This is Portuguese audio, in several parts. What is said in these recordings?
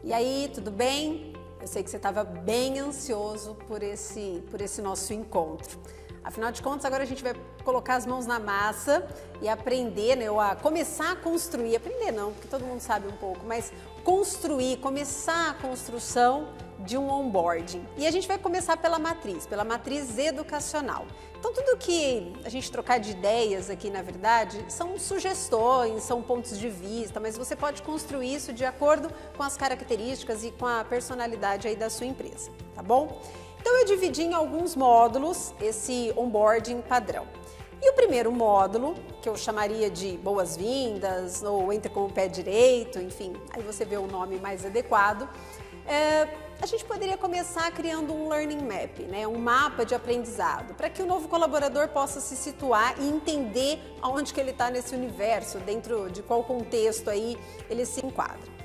E aí, tudo bem? Eu sei que você estava bem ansioso por esse nosso encontro. Afinal de contas, agora a gente vai colocar as mãos na massa e aprender, né, ou a começar a construir, aprender não, porque todo mundo sabe um pouco, mas começar a construção de um onboarding. E a gente vai começar pela matriz educacional. Então, tudo que a gente trocar de ideias aqui, na verdade, são sugestões, são pontos de vista, mas você pode construir isso de acordo com as características e com a personalidade aí da sua empresa, tá bom? Então, eu dividi em alguns módulos esse onboarding padrão. E o primeiro módulo, que eu chamaria de boas-vindas ou entre com o pé direito, enfim, aí você vê o nome mais adequado, a gente poderia começar criando um learning map, né, um mapa de aprendizado, para que o novo colaborador possa se situar e entender aonde que ele está nesse universo, dentro de qual contexto aí ele se enquadra.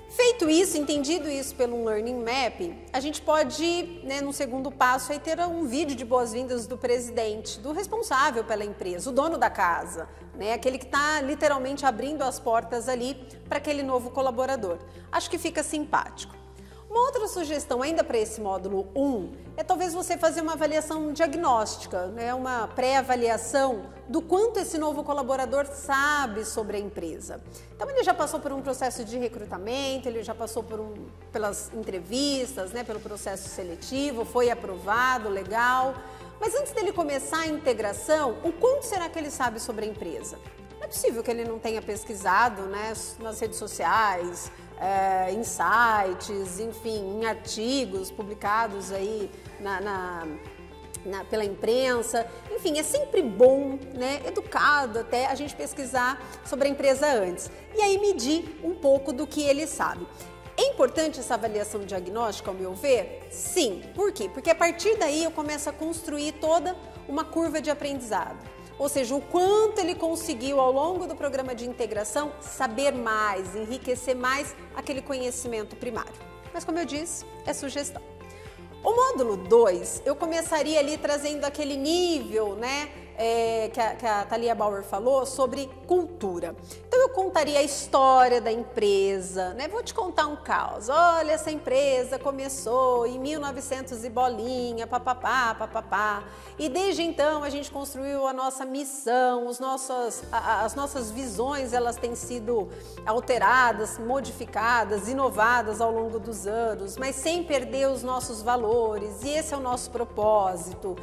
Feito isso, entendido isso pelo Learning Map, a gente pode, né, no segundo passo, aí ter um vídeo de boas-vindas do presidente, do responsável pela empresa, o dono da casa, né, aquele que está literalmente abrindo as portas ali para aquele novo colaborador. Acho que fica simpático. Uma outra sugestão ainda para esse módulo 1 é talvez você fazer uma avaliação diagnóstica, né, uma pré-avaliação do quanto esse novo colaborador sabe sobre a empresa. Então ele já passou por um processo de recrutamento, ele já passou pelas entrevistas, né, pelo processo seletivo, foi aprovado, legal. Mas antes dele começar a integração, o quanto será que ele sabe sobre a empresa? Não é possível que ele não tenha pesquisado, né, nas redes sociais, em sites, enfim, em artigos publicados aí pela imprensa. Enfim, é sempre bom, né, educado até a gente pesquisar sobre a empresa antes. E aí medir um pouco do que ele sabe. É importante essa avaliação diagnóstica, ao meu ver? Sim. Por quê? Porque a partir daí eu começo a construir toda uma curva de aprendizado. Ou seja, o quanto ele conseguiu ao longo do programa de integração saber mais, enriquecer mais aquele conhecimento primário. Mas como eu disse, é sugestão. O módulo 2, eu começaria ali trazendo aquele nível, né, que a Thalia Bauer falou sobre cultura. Então eu contaria a história da empresa, né? Vou te contar um caos. Olha, essa empresa começou em 1900 e bolinha, papapá, papapá. E desde então a gente construiu a nossa missão, as nossas visões, elas têm sido alteradas, modificadas, inovadas ao longo dos anos, mas sem perder os nossos valores. E esse é o nosso propósito.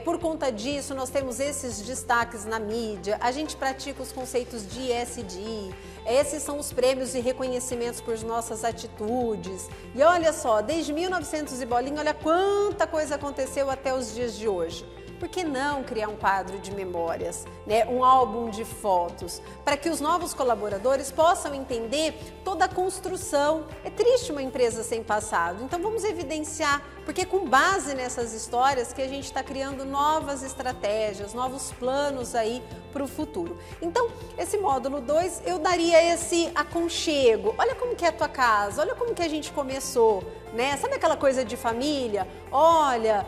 Por conta disso, nós temos esses destaques na mídia, a gente pratica os conceitos de ESG, esses são os prêmios e reconhecimentos por nossas atitudes. E olha só, desde 1900 e bolinha, olha quanta coisa aconteceu até os dias de hoje. Por que não criar um quadro de memórias, né? Um álbum de fotos, para que os novos colaboradores possam entender toda a construção? É triste uma empresa sem passado, então vamos evidenciar, porque é com base nessas histórias que a gente está criando novas estratégias, novos planos aí para o futuro. Então, esse módulo 2, eu daria esse aconchego. Olha como que é a tua casa, olha como que a gente começou, né? Sabe aquela coisa de família? Olha,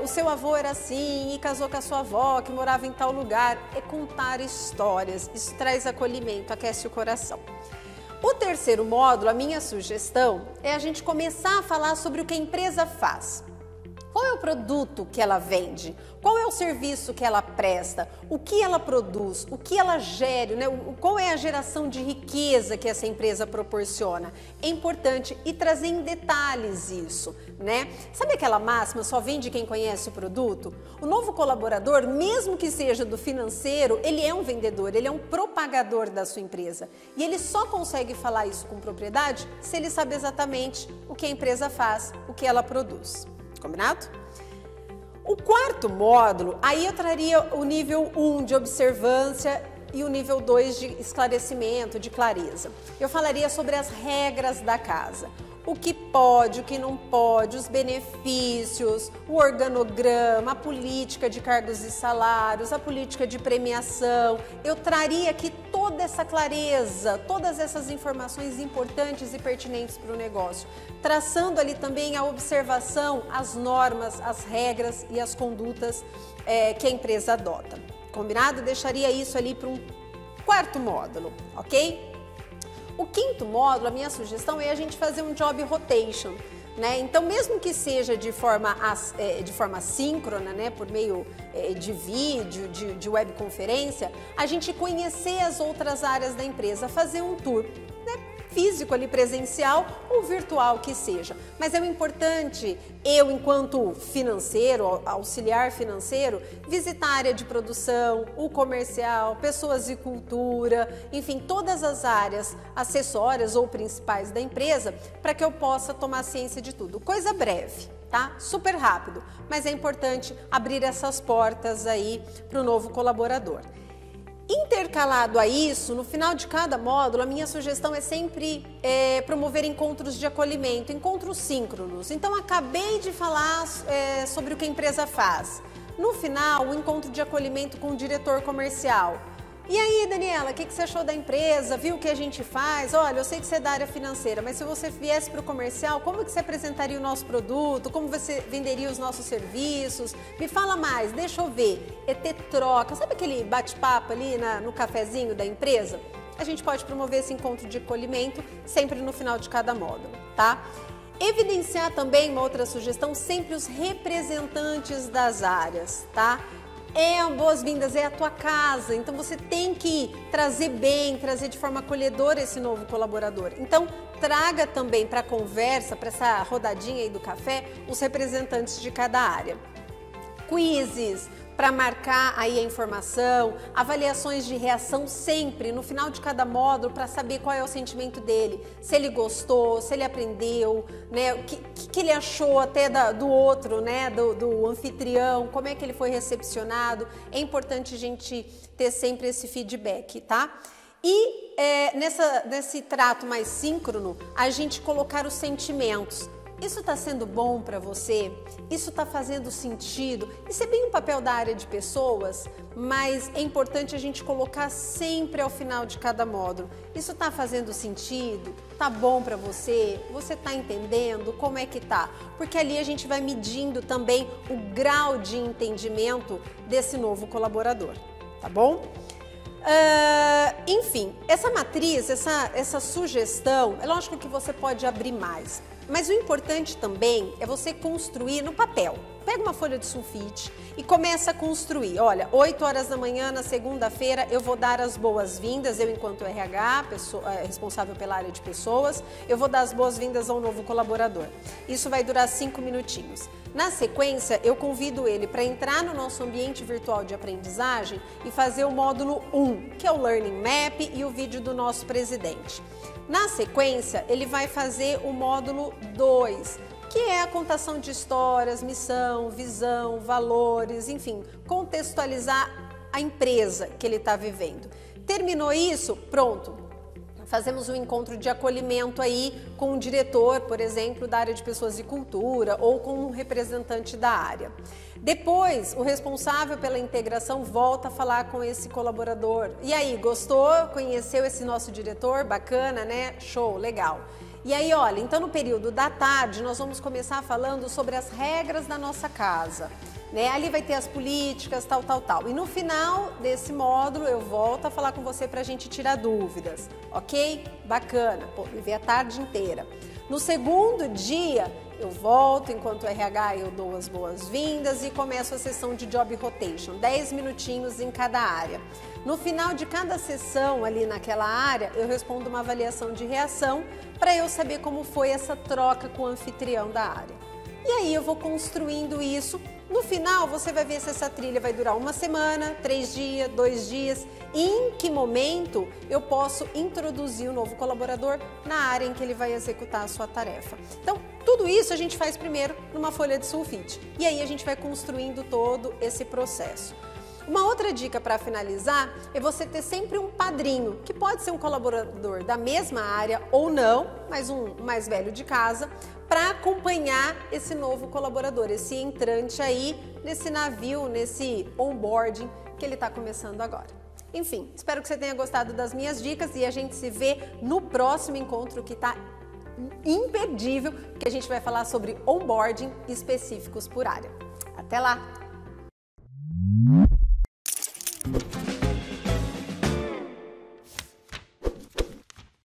o seu avô era assim e casou com a sua avó que morava em tal lugar. É contar histórias, isso traz acolhimento, aquece o coração. O terceiro módulo, a minha sugestão, é a gente começar a falar sobre o que a empresa faz. Qual é o produto que ela vende? Qual é o serviço que ela presta? O que ela produz? O que ela gera? Né? Qual é a geração de riqueza que essa empresa proporciona? É importante e trazer em detalhes isso, né? Sabe aquela máxima, só vende quem conhece o produto? O novo colaborador, mesmo que seja do financeiro, ele é um vendedor, ele é um propagador da sua empresa. E ele só consegue falar isso com propriedade se ele sabe exatamente o que a empresa faz, o que ela produz. Combinado? O quarto módulo, aí eu traria o nível 1 de observância e o nível 2 de esclarecimento, de clareza. Eu falaria sobre as regras da casa. O que pode, o que não pode, os benefícios, o organograma, a política de cargos e salários, a política de premiação. Eu traria aqui todo toda essa clareza, todas essas informações importantes e pertinentes para o negócio, traçando ali também a observação, as normas, as regras e as condutas que a empresa adota. Combinado? Deixaria isso ali para um quarto módulo, ok? O quinto módulo, a minha sugestão é a gente fazer um job rotation, né? Então, mesmo que seja de forma síncrona, né, por meio de vídeo, de webconferência, a gente conhecer as outras áreas da empresa, fazer um tour, né, físico ali, presencial ou virtual que seja. Mas é importante, eu enquanto financeiro, auxiliar financeiro, visitar a área de produção, o comercial, pessoas e cultura, enfim, todas as áreas acessórias ou principais da empresa, para que eu possa tomar ciência de tudo. Coisa breve, tá? Super rápido, mas é importante abrir essas portas aí para o novo colaborador. Intercalado a isso, no final de cada módulo, a minha sugestão é sempre promover encontros de acolhimento, encontros síncronos. Então, acabei de falar sobre o que a empresa faz. No final, o encontro de acolhimento com o diretor comercial. E aí, Daniela, o que você achou da empresa? Viu o que a gente faz? Olha, eu sei que você é da área financeira, mas se você viesse para o comercial, como que você apresentaria o nosso produto? Como você venderia os nossos serviços? Me fala mais, deixa eu ver. É ter troca. Sabe aquele bate-papo ali no cafezinho da empresa? A gente pode promover esse encontro de acolhimento sempre no final de cada módulo, tá? Evidenciar também, uma outra sugestão, sempre os representantes das áreas, tá? Boas-vindas, é a tua casa, então você tem que trazer bem, trazer de forma acolhedora esse novo colaborador. Então, traga também para a conversa, para essa rodadinha aí do café, os representantes de cada área. Quizzes para marcar aí a informação, avaliações de reação sempre no final de cada módulo para saber qual é o sentimento dele, se ele gostou, se ele aprendeu, né, o que ele achou até do outro, né, do anfitrião, como é que ele foi recepcionado. É importante a gente ter sempre esse feedback, tá? E nesse trato mais síncrono, a gente colocar os sentimentos. Isso está sendo bom para você? Isso está fazendo sentido? Isso é bem um papel da área de pessoas, mas é importante a gente colocar sempre ao final de cada módulo. Isso está fazendo sentido? Tá bom para você? Você está entendendo? Como é que tá? Porque ali a gente vai medindo também o grau de entendimento desse novo colaborador, tá bom? Enfim, essa matriz, essa sugestão, é lógico que você pode abrir mais. Mas o importante também é você construir no papel. Pega uma folha de sulfite e começa a construir. Olha, 8 horas da manhã na segunda-feira eu vou dar as boas-vindas, eu enquanto RH, responsável pela área de pessoas, eu vou dar as boas-vindas ao novo colaborador. Isso vai durar 5 minutinhos. Na sequência, eu convido ele para entrar no nosso ambiente virtual de aprendizagem e fazer o módulo 1, que é o Learning Map e o vídeo do nosso presidente. Na sequência, ele vai fazer o módulo 2, que é a contação de histórias, missão, visão, valores, enfim, contextualizar a empresa que ele está vivendo. Terminou isso? Pronto. Fazemos um encontro de acolhimento aí com um diretor, por exemplo, da área de pessoas e cultura ou com um representante da área. Depois, o responsável pela integração volta a falar com esse colaborador. E aí, gostou? Conheceu esse nosso diretor? Bacana, né? Show, legal. E aí, olha, então no período da tarde nós vamos começar falando sobre as regras da nossa casa, né? Ali vai ter as políticas, tal. E no final desse módulo eu volto a falar com você para a gente tirar dúvidas, ok? Bacana, pô, levei a tarde inteira. No segundo dia eu volto, enquanto RH eu dou as boas-vindas e começo a sessão de Job Rotation, 10 minutinhos em cada área. No final de cada sessão ali naquela área, eu respondo uma avaliação de reação para eu saber como foi essa troca com o anfitrião da área. E aí eu vou construindo isso. No final, você vai ver se essa trilha vai durar 1 semana, 3 dias, 2 dias, e em que momento eu posso introduzir o novo colaborador na área em que ele vai executar a sua tarefa. Então, tudo isso a gente faz primeiro numa folha de sulfite, e aí a gente vai construindo todo esse processo. Uma outra dica para finalizar é você ter sempre um padrinho, que pode ser um colaborador da mesma área ou não, mas um mais velho de casa, para acompanhar esse novo colaborador, esse entrante aí nesse navio, nesse onboarding que ele está começando agora. Enfim, espero que você tenha gostado das minhas dicas e a gente se vê no próximo encontro que está imperdível, que a gente vai falar sobre onboarding específicos por área. Até lá!